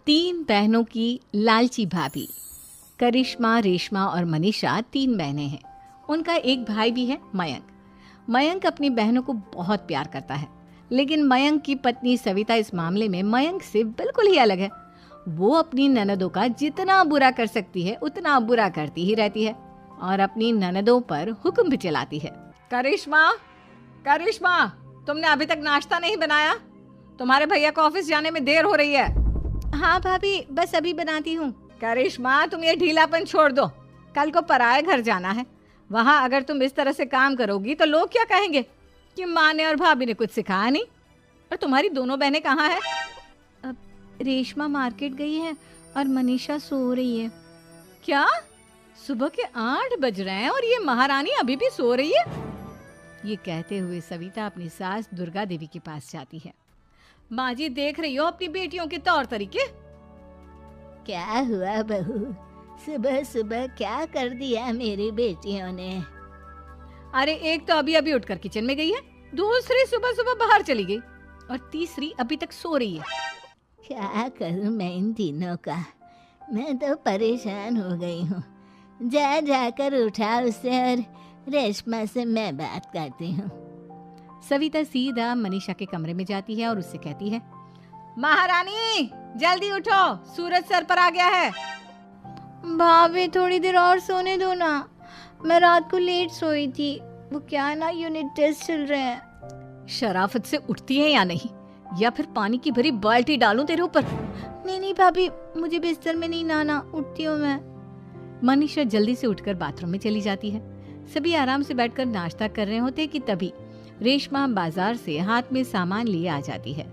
तीन बहनों की लालची भाभी। करिश्मा, रेशमा और मनीषा तीन बहनें हैं। उनका एक भाई भी है, मयंक। मयंक अपनी बहनों को बहुत प्यार करता है, लेकिन मयंक की पत्नी सविता इस मामले में मयंक से बिल्कुल ही अलग है। वो अपनी ननदों का जितना बुरा कर सकती है उतना बुरा करती ही रहती है और अपनी ननदों पर हुक्म भी चलाती है। करिश्मा, करिश्मा, तुमने अभी तक नाश्ता नहीं बनाया? तुम्हारे भैया को ऑफिस जाने में देर हो रही है। हाँ भाभी, बस अभी बनाती हूँ। करिश्मा, तुम ये ढीलापन छोड़ दो। कल को पराये घर जाना है। वहाँ अगर तुम इस तरह से काम करोगी तो लोग क्या कहेंगे कि माँ ने और भाभी ने कुछ सिखाया नहीं। और तुम्हारी दोनों बहनें कहाँ हैं? अब रेशमा मार्केट गई है और मनीषा सो रही है। क्या? सुबह के 8 बज रहे हैं और ये महारानी अभी भी सो रही है? ये कहते हुए सविता अपनी सास दुर्गा देवी के पास जाती है। माँ जी, देख रही हो अपनी बेटियों के तौर तरीके? क्या हुआ बहू, सुबह सुबह क्या कर दिया मेरी बेटियों ने? अरे एक तो अभी अभी उठकर किचन में गई है, दूसरी सुबह सुबह बाहर चली गई और तीसरी अभी तक सो रही है। क्या करूं मैं इन तीनों का, मैं तो परेशान हो गई हूँ। जा जाकर उठा उसे और रेशमा से मैं बात करती हूँ। सविता सीधा मनीषा के कमरे में जाती है और उससे कहती है, महारानी जल्दी उठो, सूरज सर पर आ गया है। भाभी थोड़ी देर और सोने दो ना, मैं रात को लेट सोई थी। वो क्या ना, यूनिट टेस्ट चल रहे हैं। शराफत से उठती है या नहीं, या फिर पानी की भरी बाल्टी डालूं तेरे ऊपर? नहीं भाभी, मुझे बिस्तर में नहीं नहाना, उठती हूँ मैं। मनीषा जल्दी से उठकर बाथरूम में चली जाती है। सभी आराम से बैठकर नाश्ता कर रहे होते कि तभी रेशमा बाजार से हाथ में सामान लिए आ जाती है।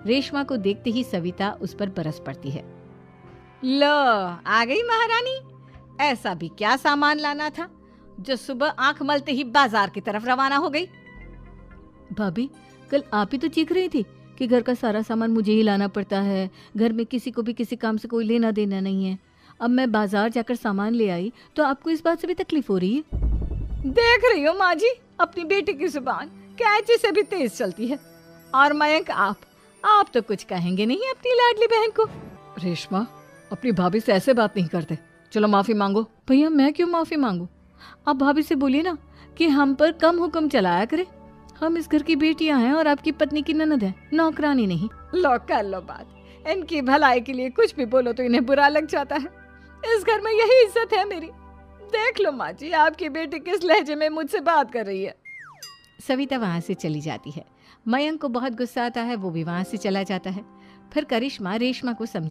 रेशमा को देखते ही सविता उस पर बरस पड़ती है। लो, आ गई महारानी। ऐसा भी क्या सामान लाना था जो सुबह आंख मलते ही बाजार की तरफ रवाना हो गई? भाभी, कल आप ही तो चीख रही थी कि घर का सारा सामान मुझे ही लाना पड़ता है, घर में किसी को भी किसी काम से कोई लेना देना नहीं है। अब मैं बाजार जाकर सामान ले आई तो आपको इस बात से भी तकलीफ हो रही है? देख रही हो माँ जी, अपनी बेटी की जुबान कैंची से भी तेज चलती है। और मयंक, आप तो कुछ कहेंगे नहीं अपनी लाडली बहन को। रेशमा, अपनी भाभी से ऐसे बात नहीं करते। चलो माफी मांगो। भैया, मैं क्यों माफी मांगू? आप भाभी से बोलिए ना कि हम पर कम हुक्म चलाया करे। हम इस घर की बेटियां हैं और आपकी पत्नी की ननद है, नौकरानी नहीं। लो कर लो बात। इनकी भलाई के लिए कुछ भी बोलो तो इन्हें बुरा लग जाता है। इस घर में यही इज्जत है मेरी। देख लो माँ जी, आपकी बेटी किस लहजे में मुझसे बात कर रही है। सविता वहां से चली जाती है। मयंक को बहुत गुस्सा आता है, वो भी वहां से चला जाता है। फिर करिश्मा रेशमा को समझ